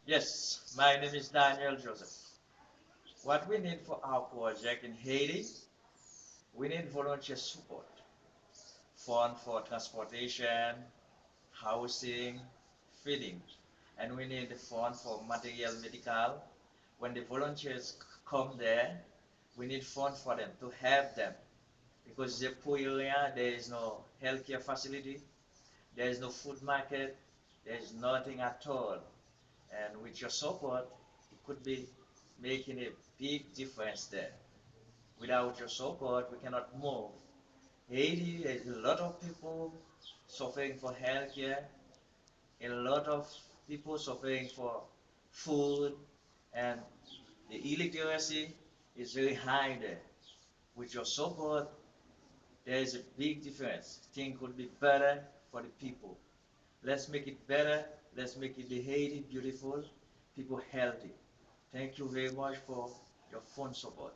Yes, my name is Daniel Joseph. What we need for our project in Haiti, we need volunteer support, fund for transportation, housing, feeding, and we need the fund for material medical. When the volunteers come there, we need fund for them to help them because the poor area, there is no healthcare facility, there is no food market, there is nothing at all. And with your support, it could be making a big difference there. Without your support, we cannot move. Haiti, there's a lot of people suffering for healthcare, a lot of people suffering for food, and the illiteracy is very high there. With your support, there is a big difference. Things could be better for the people. Let's make it better. Let's make it the Haiti beautiful, people healthy. Thank you very much for your phone support.